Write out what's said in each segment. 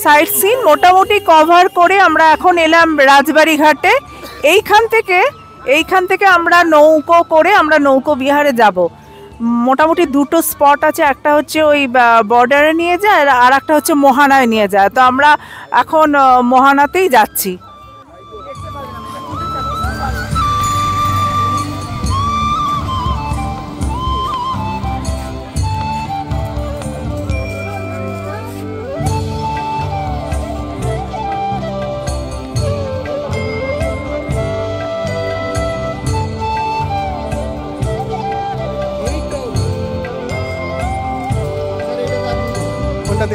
Site scene মোটামুটি cover করে আমরা এখন এলাম রাজবাড়ি ঘাটে। এইখান থেকে আমরা নৌকো করে আমরা নৌকো বিহারে যাব। মোটামুটি দুটো স্পট আছে, একটা হচ্ছে ওই বর্ডারে নিয়ে যায় আর একটা হচ্ছে মোহানায় নিয়ে যায়। তো আমরা এখন মোহানাতেই যাচ্ছি।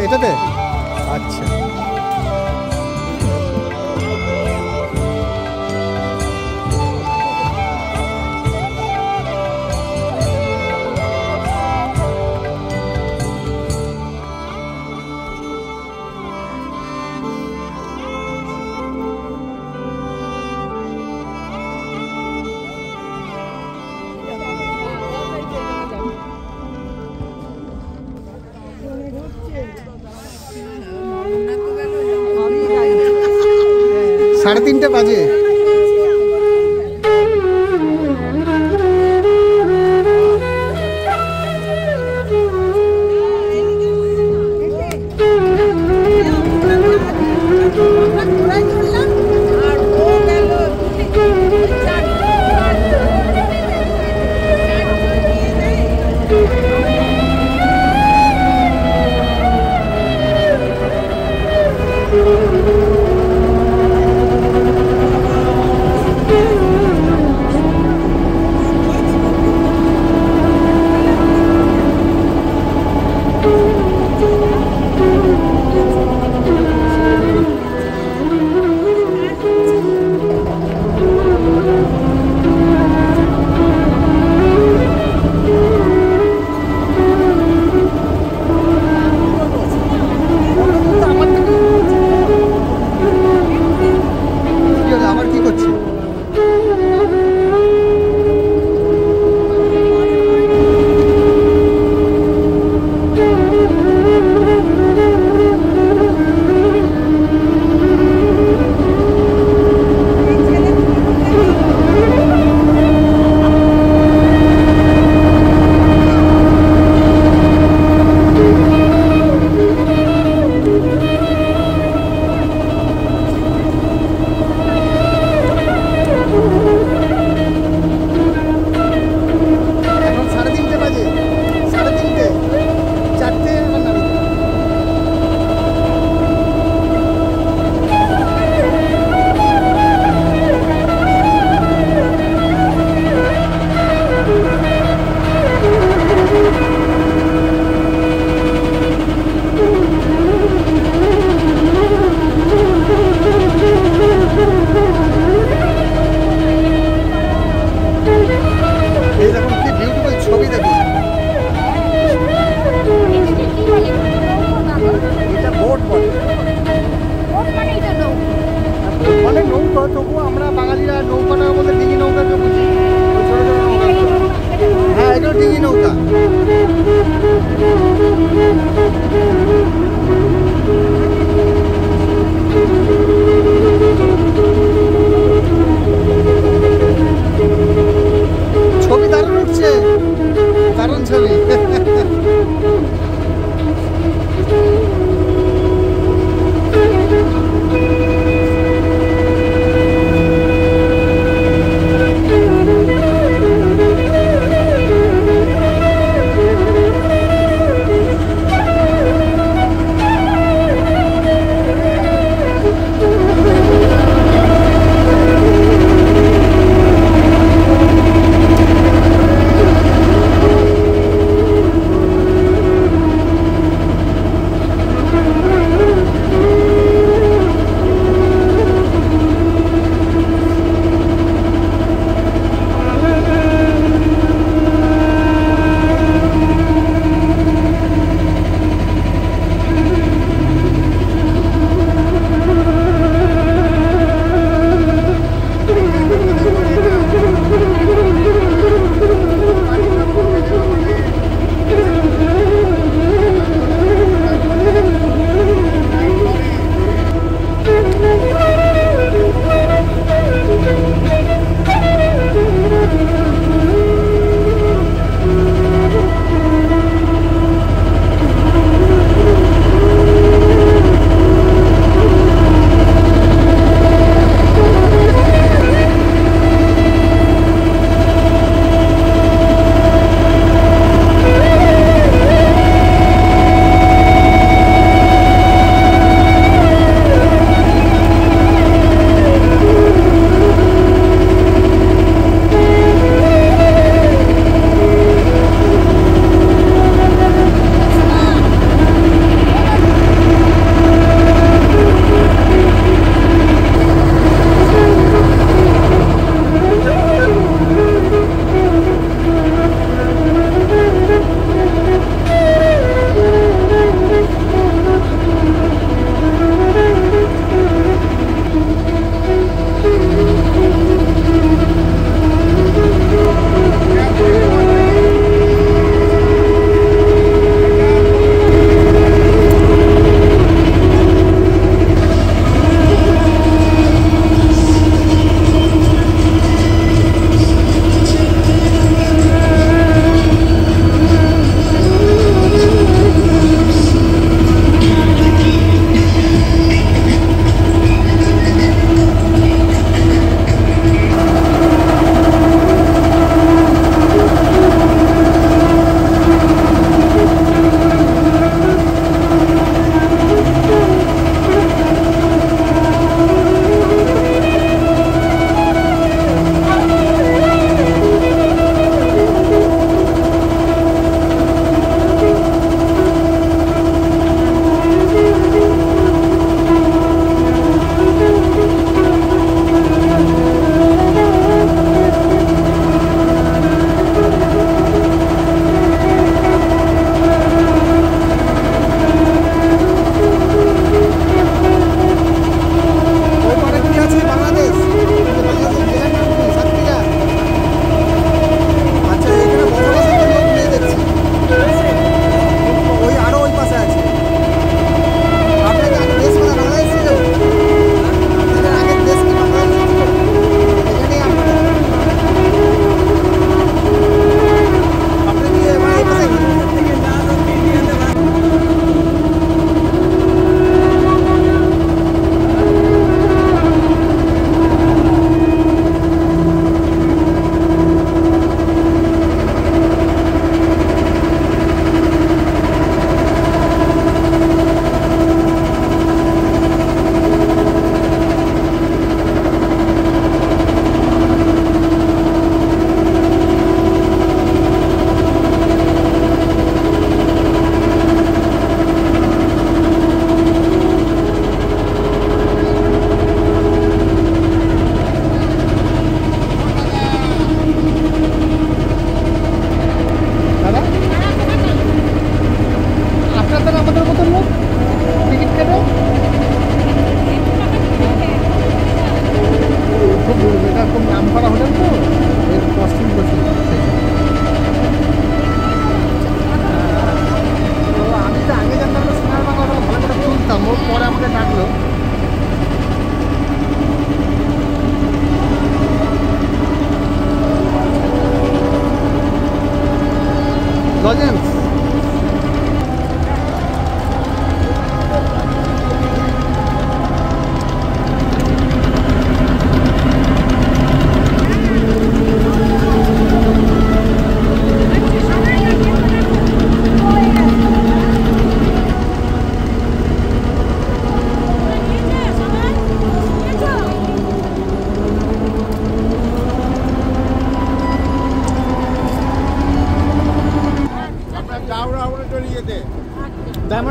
এটাতে আচ্ছা 3:30 বাজে।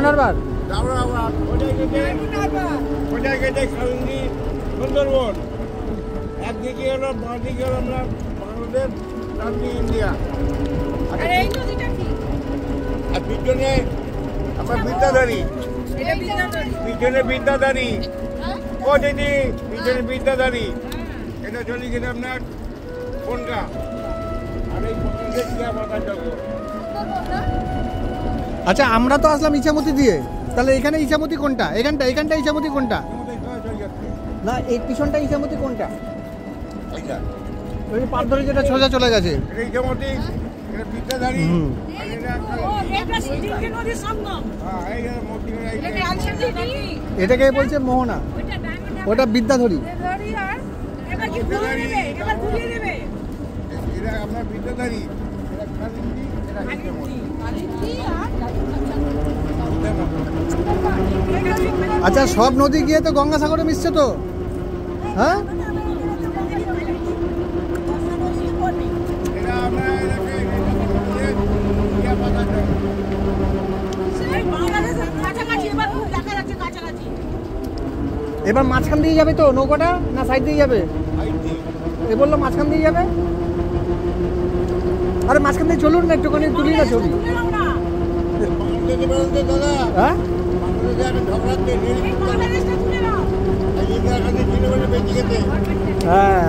হারবার। সুন্দরবন একদিকে হলো, বাঁদিকে হলো আমরা বাংলাদেশ, ডানদিকে ইন্ডিয়া। আর পিছনে আমার বিদ্যাধারী, পিছনে বিদ্যাধারী, ও দিদি পিছনে বিদ্যাধারী। এটা চলে গেছে আপনার কোনটা, আর এই বাংলাদেশ গিয়া বাতাস জগৎ। আচ্ছা আমরা তো আসলাম ইছামতি দিয়ে, তাহলে এখানে ইছামতি কোনটা? এখানটা ইছামতি কোনটা? না এই পিছনটা ইছামতি কোনটা? এইটা ওই পার ধরে যেটা সোজা চলে গেছে এটা ইছামতি, এটা বিদ্যাধারী, আর এটা হ্যাঁ এই যে এটাকে বলছে মোহনা, ওটা বিদ্যাধরী। এটা আপনার বিদ্যাধারী, এটা খালিন্দি, এটা ইছামতি। আচ্ছা সব নদী গিয়ে তো গঙ্গাসাগরে মিশছে তো, হ্যাঁ? এটা আমরা এটাকে গিয়া বাতাস জগৎ। এবার মাঝখান দিয়ে যাবে তো নৌকাটা, না সাইড দিয়ে যাবে? এ বললো মাঝখান দিয়ে যাবে। আরে মাঝখান দিয়ে চলুন না, একটুখানি তুলি না ছবি। হ্যাঁ হ্যাঁ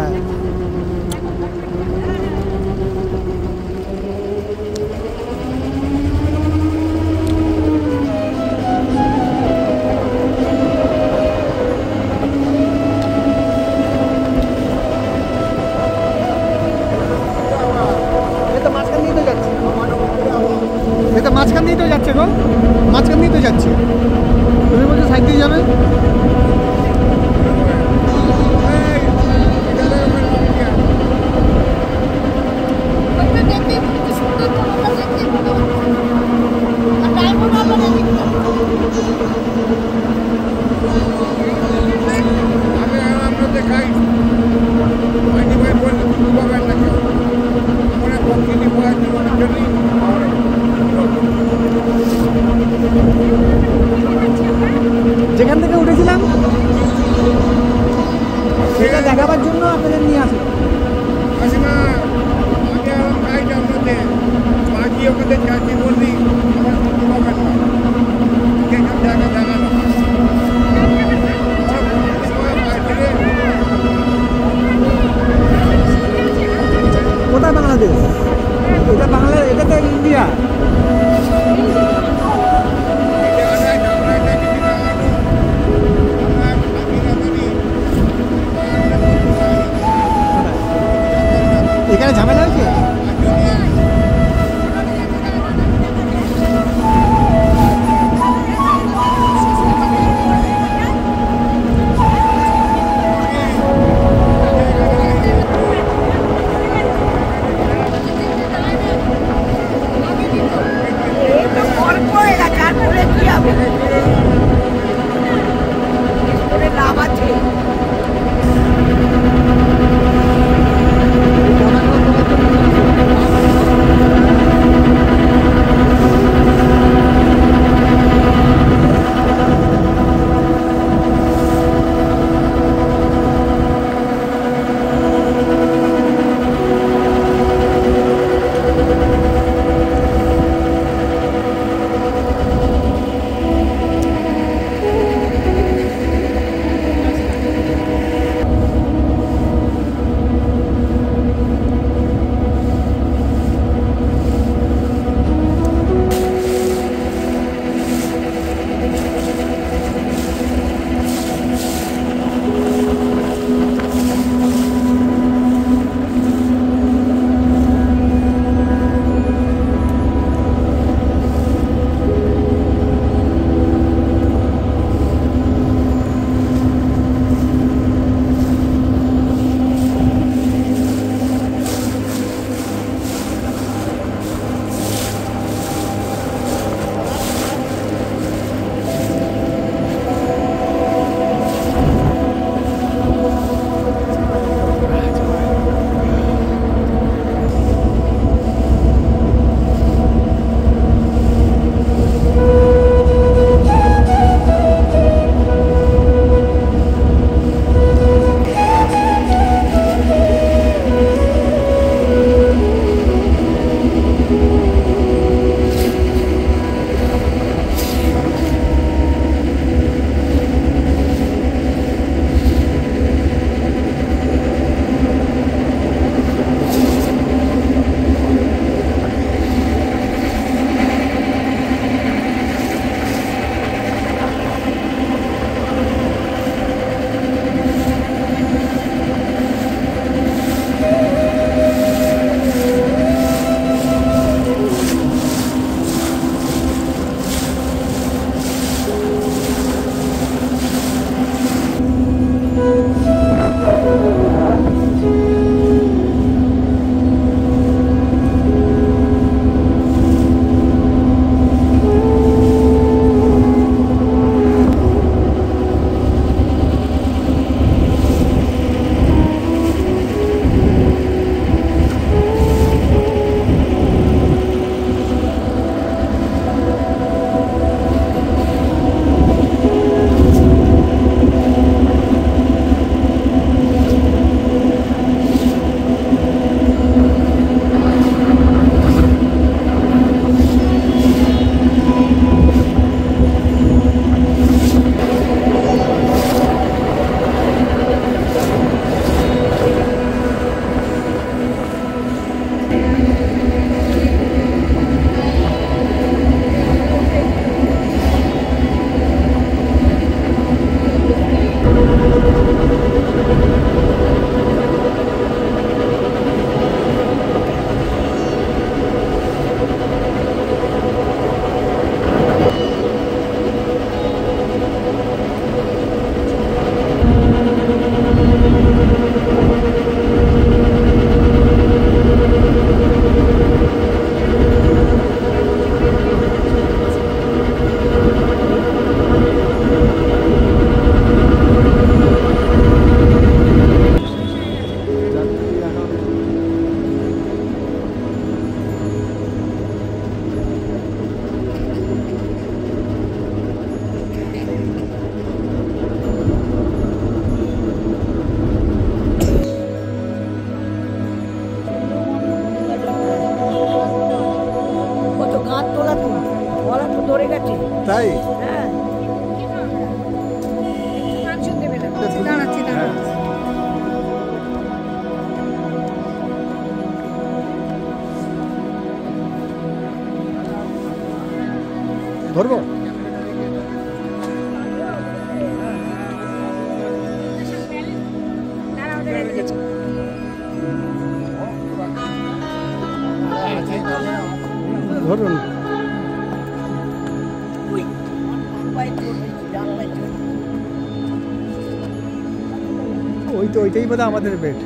মাঝখান দিয়ে তো যাচ্ছে গো, মাঝখান দিয়ে তো যাচ্ছে। তুমি বলছো সাইড দিয়ে যাবে? যেখান থেকে উঠেছিলাম সেটা দেখাবার জন্য আপনাদের নিয়ে আসলাম। কোথায় বাংলাদেশ? এটা বাংলা, এটা তো ইন্ডিয়া। এখানে ঝামেলা হয়েছে। লাভ আছে। ধরবো? ধরুন। ওই তো ওইটাই বোধহয় আমাদের বেড।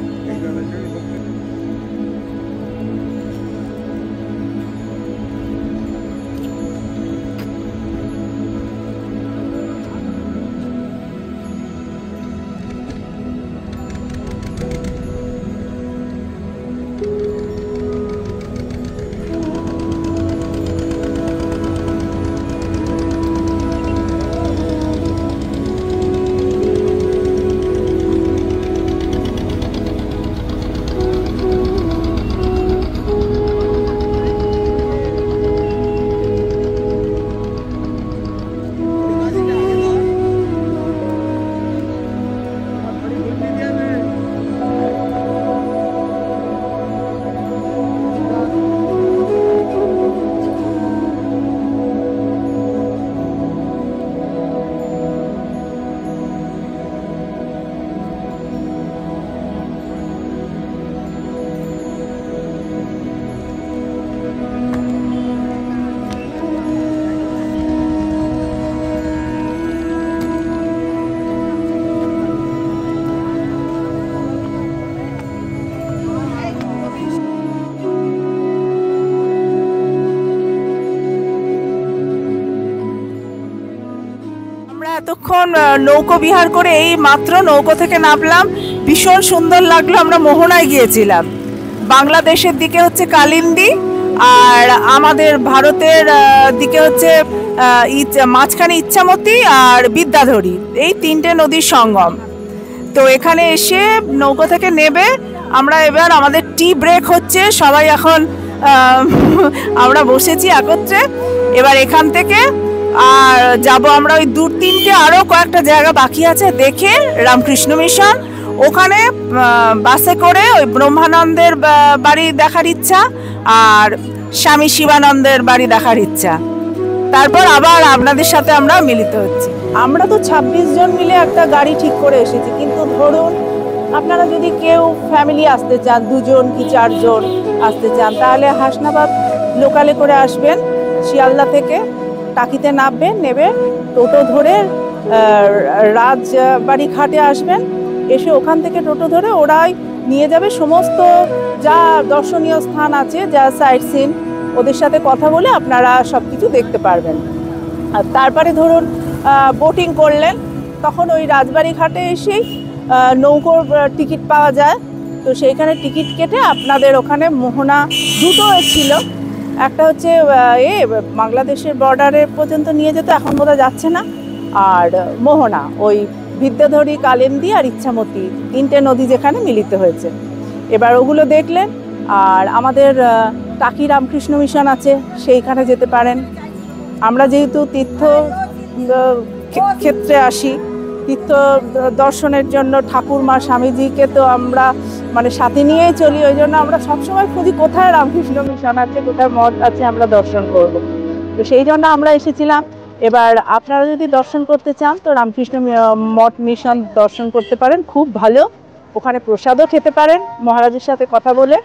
এতক্ষণ নৌকো বিহার করে এই মাত্র নৌকো থেকে নামলাম, ভীষণ সুন্দর লাগলো। আমরা মোহনায় গিয়েছিলাম, বাংলাদেশের দিকে হচ্ছে কালিন্দী আর আমাদের ভারতের দিকে হচ্ছে মাঝখানে ইচ্ছামতি আর বিদ্যাধরী, এই তিনটে নদীর সঙ্গম। তো এখানে এসে নৌকো থেকে নেবে আমরা এবার আমাদের টি ব্রেক হচ্ছে, সবাই এখন আমরা বসেছি একত্রে। এবার এখান থেকে আর যাব আমরা ওই দু তিনটে আরো কয়েকটা জায়গা বাকি আছে দেখে, রামকৃষ্ণ মিশন, ওখানে বাসে করে ওই ব্রহ্মানন্দের বাড়ি দেখার ইচ্ছা আর স্বামী শিবানন্দের বাড়ি দেখার ইচ্ছা। তারপর আবার আপনাদের সাথে আমরা মিলিত হচ্ছি। আমরা তো 26 জন মিলে একটা গাড়ি ঠিক করে এসেছি, কিন্তু ধরুন আপনারা যদি কেউ ফ্যামিলি আসতে চান, 2 জন কি 4 জন আসতে চান, তাহলে হাসনাবাদ লোকালে করে আসবেন, শিয়ালদা থেকে টাকিতে নামবেন, নেবে টোটো ধরে রাজবাড়ি ঘাটে আসবেন, এসে ওখান থেকে টোটো ধরে ওরাই নিয়ে যাবে সমস্ত যা দর্শনীয় স্থান আছে, যা সাইট সিন, ওদের সাথে কথা বলে আপনারা সব কিছু দেখতে পারবেন। আর তারপরে ধরুন বোটিং করলেন, তখন ওই রাজবাড়ি ঘাটে এসেই নৌকোর টিকিট পাওয়া যায়, তো সেইখানে টিকিট কেটে আপনাদের ওখানে মোহনা দুটো ছিল, একটা হচ্ছে বাংলাদেশের বর্ডারে পর্যন্ত নিয়ে যেত, এখন বোধহয় যাচ্ছে না, আর মোহনা ওই বিদ্যাধরী, কালিন্দী আর ইচ্ছামতি, তিনটে নদী যেখানে মিলিত হয়েছে। এবার ওগুলো দেখলেন। আর আমাদের টাকি রামকৃষ্ণ মিশন আছে, সেইখানে যেতে পারেন। আমরা যেহেতু তীর্থ ক্ষেত্রে আসি, তীর্থ দর্শনের জন্য ঠাকুরমা স্বামীজিকে তো আমরা মানে সাথে নিয়েই চলি, ওই জন্য আমরা সবসময় খুঁজি কোথায় রামকৃষ্ণ মিশন আছে, কোথায় মঠ আছে আমরা দর্শন করব। তো সেই জন্য আমরা এসেছিলাম। এবার আপনারা যদি দর্শন করতে চান তো রামকৃষ্ণ মঠ মিশন দর্শন করতে পারেন, খুব ভালো, ওখানে প্রসাদও খেতে পারেন মহারাজের সাথে কথা বলে।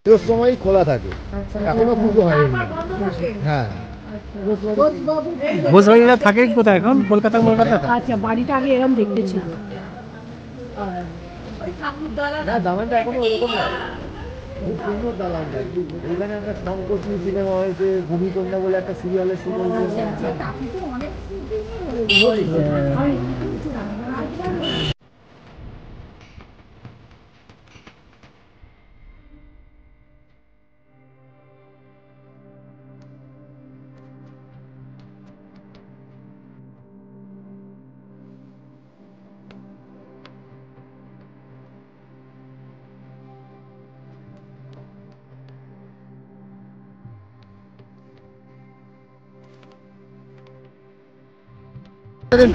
পুজোর সময় খোলা থাকে, এখনো পুজো হয়নি। হ্যাঁ, ঘোষবাড়িরা থাকে কোথায় এখন? কলকাতা। আচ্ছা, বাড়িটা আগে এরকম দেখতে ছিল। না দালানটা এখনো ওরকম না, খুব সুন্দর দালানটা। এখানে একটা শঙ্করী সিনেমা হয়েছে, ভূমিকন্যা বলে একটা সিরিয়ালের শুরু হয়েছে।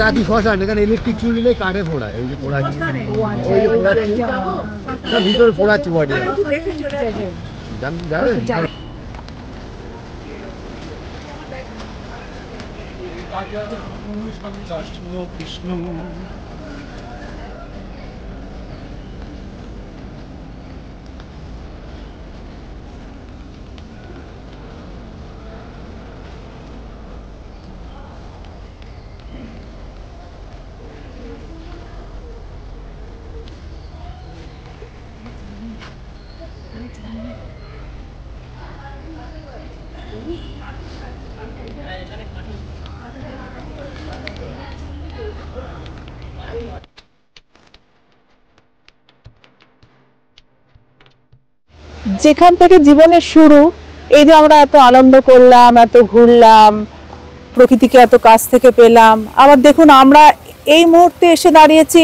টাকি শ্মশান, এখানে ইলেকট্রিক চুল দিলে কাঠে ফোড়ায়, ওই যে পোড়াচ্ছি, ভিতরে পোড়াচ্ছি বডি। জানেন কৃষ্ণ যেখান থেকে জীবনের শুরু, এই যে আমরা এত আনন্দ করলাম, এত ঘুরলাম, প্রকৃতিকে এত কাছ থেকে পেলাম, আবার দেখুন আমরা এই মুহূর্তে এসে দাঁড়িয়েছি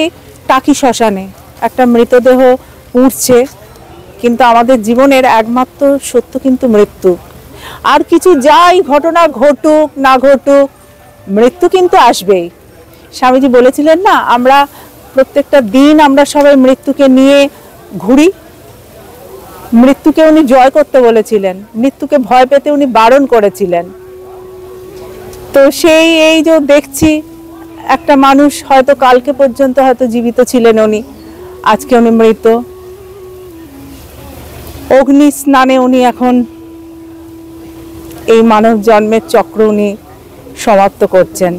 টাকি শ্মশানে। একটা মৃতদেহ উঠছে, কিন্তু আমাদের জীবনের একমাত্র সত্য কিন্তু মৃত্যু। আর কিছু যাই ঘটনা ঘটুক না ঘটুক, মৃত্যু কিন্তু আসবেই। স্বামীজি বলেছিলেন না, আমরা প্রত্যেকটা দিন আমরা সবাই মৃত্যুকে নিয়ে ঘুরি। মৃত্যুকে উনি জয় করতে বলেছিলেন, মৃত্যুকে ভয় পেতে উনি বারণ করেছিলেন। তো সেই এই যে দেখছি একটা মানুষ হয়তো কালকে পর্যন্ত হয়তো জীবিত ছিলেন উনি, আজকে উনি মৃত। অগ্নি স্নানে উনি এখন এই মানব জন্মের চক্র উনি সমাপ্ত করছেন।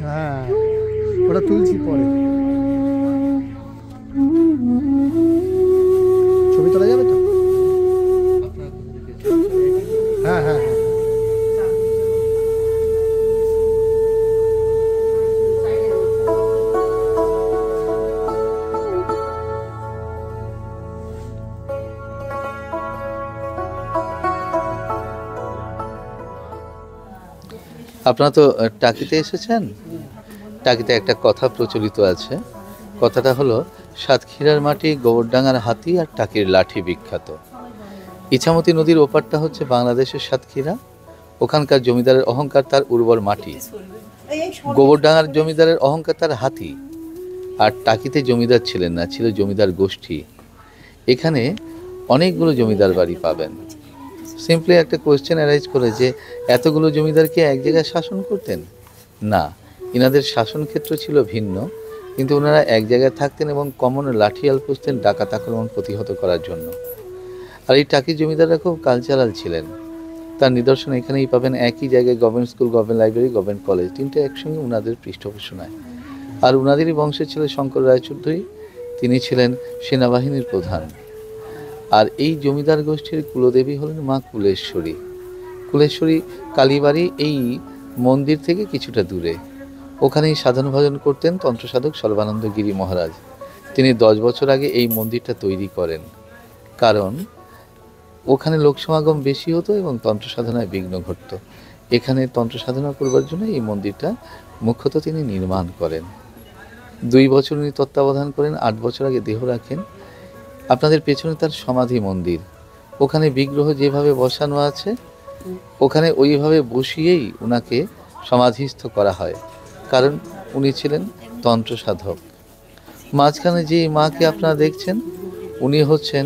হ্যাঁ, ওটা তুলছি পরে। ছবি তোলা যাবে তো? হ্যাঁ হ্যাঁ হ্যাঁ। আপনারা তো টাকিতে এসেছেন। টাকিতে একটা কথা প্রচলিত আছে, কথাটা হলো সাতক্ষীরার মাটি, গোবরডাঙ্গার হাতি আর টাকির লাঠি বিখ্যাত। ইছামতি নদীর ওপারটা হচ্ছে বাংলাদেশের সাতক্ষীরা, ওখানকার জমিদারের অহংকার তার উর্বর মাটি। গোবরডাঙ্গার জমিদারের অহংকার তার হাতি। আর টাকিতে জমিদার ছিলেন না, ছিল জমিদার গোষ্ঠী। এখানে অনেকগুলো জমিদার বাড়ি পাবেন। সিম্পলি একটা কোয়েশ্চেন অ্যারাইজ করে যে এতগুলো জমিদার কি এক জায়গায় শাসন করতেন? না, ইনাদের শাসন ক্ষেত্র ছিল ভিন্ন, কিন্তু ওনারা এক জায়গায় থাকতেন এবং কমন লাঠিয়াল পুষতেন ডাকাত আক্রমণ প্রতিহত করার জন্য। আর এই টাকি জমিদাররা খুব কালচারাল ছিলেন। তার নিদর্শন এখানেই পাবেন। একই জায়গায় government school, government library, government college, তিনটে একসঙ্গে ওনাদের পৃষ্ঠপোষণায়। আর ওনাদেরই বংশে ছিল শঙ্কর রায়চৌধুরী, তিনি ছিলেন সেনাবাহিনীর প্রধান। আর এই জমিদার গোষ্ঠীর কুলদেবী হলেন মা কুলেশ্বরী। কুলেশ্বরী কালীবাড়ি এই মন্দির থেকে কিছুটা দূরে। ওখানেই সাধন ভজন করতেন তন্ত্রসাধক সর্বানন্দ গিরি মহারাজ। তিনি 10 বছর আগে এই মন্দিরটা তৈরি করেন, কারণ ওখানে লোক সমাগম বেশি হতো এবং তন্ত্র সাধনায় বিঘ্ন ঘটত। এখানে তন্ত্র সাধনা করবার জন্য এই মন্দিরটা মুখ্যত তিনি নির্মাণ করেন। 2 বছর উনি তত্ত্বাবধান করেন, 8 বছর আগে দেহ রাখেন। আপনাদের পেছনে তার সমাধি মন্দির, ওখানে বিগ্রহ যেভাবে বসানো আছে ওখানে ওইভাবে বসিয়েই ওনাকে সমাধিস্থ করা হয়, কারণ উনি ছিলেন তন্ত্র সাধক। মাঝখানে যে মাকে আপনারা দেখছেন উনি হচ্ছেন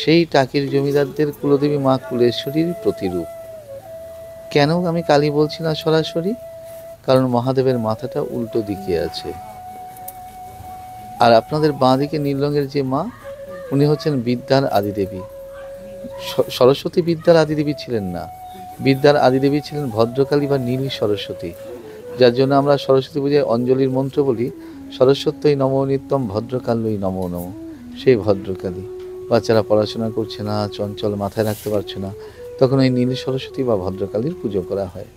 সেই টাকির জমিদারদের কুলদেবী মা কুলেশ্বরীর প্রতিরূপ। কেন আমি কালী বলছি না সরাসরি? কারণ মহাদেবের মাথাটা উল্টো দিকে আছে। আর আপনাদের বাঁ দিকে নীল রঙের যে মা, উনি হচ্ছেন বিদ্যার আদিদেবী। সরস্বতী বিদ্যার আদিদেবী ছিলেন না, বিদ্যার আদিদেবী ছিলেন ভদ্রকালী বা নীল সরস্বতী, যার জন্য আমরা সরস্বতী পূজায় অঞ্জলির মন্ত্র বলি, সরস্বত্যই নমো নিত্যম ভদ্রকাল্যই নমো নমো। সেই ভদ্রকালী। বাচ্চারা পড়াশোনা করছে না, চঞ্চল, মাথায় রাখতে পারছে না, তখন ওই নীল সরস্বতী বা ভদ্রকালীর পুজো করা হয়।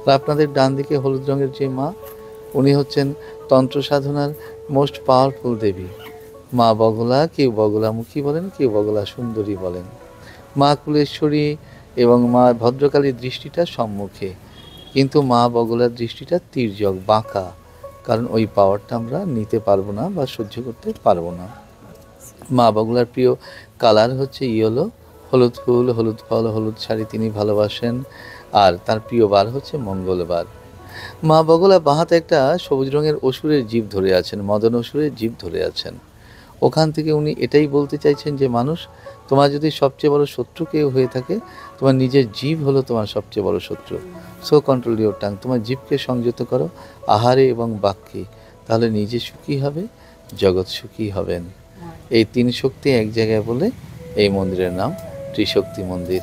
আর আপনাদের ডান দিকে হলুদ রঙের যে মা, উনি হচ্ছেন তন্ত্র সাধনার মোস্ট পাওয়ারফুল দেবী, মা বগলা। কেউ বগলামুখী বলেন, কেউ বগলা সুন্দরী বলেন। মা কুলেশ্বরী এবং মা ভদ্রকালীর দৃষ্টিটা সম্মুখে, কিন্তু মা বগলার দৃষ্টিটা তির্যক, বাঁকা, কারণ ওই পাওয়ারটা আমরা নিতে পারবো না বা সহ্য করতে পারবো না। মা বগলার প্রিয় কালার হচ্ছে ইয়েলো, হলুদ ফুল, হলুদ ফল, হলুদ শাড়ি তিনি ভালোবাসেন, আর তার প্রিয় বার হচ্ছে মঙ্গলবার। মা বগলা বাঁহাতে একটা সবুজ রঙের অসুরের জীব ধরে আছেন, মদন অসুরের জীব ধরে আছেন। ওখান থেকে উনি এটাই বলতে চাইছেন যে মানুষ, তোমার যদি সবচেয়ে বড় শত্রু কেউ হয়ে থাকে, তোমার নিজের জীব হলো তোমার সবচেয়ে বড় শত্রু। সো কন্ট্রোল ইওর টাং, তোমার জীবকে সংযত করো আহারে এবং বাক্যে, তাহলে নিজে সুখী হবে, জগৎ সুখী হবেন। এই 3 শক্তি এক জায়গায় বলে এই মন্দিরের নাম ত্রিশক্তি মন্দির।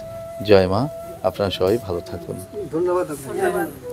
জয় মা, আপনারা সবাই ভালো থাকুন। ধন্যবাদ আপনাকে।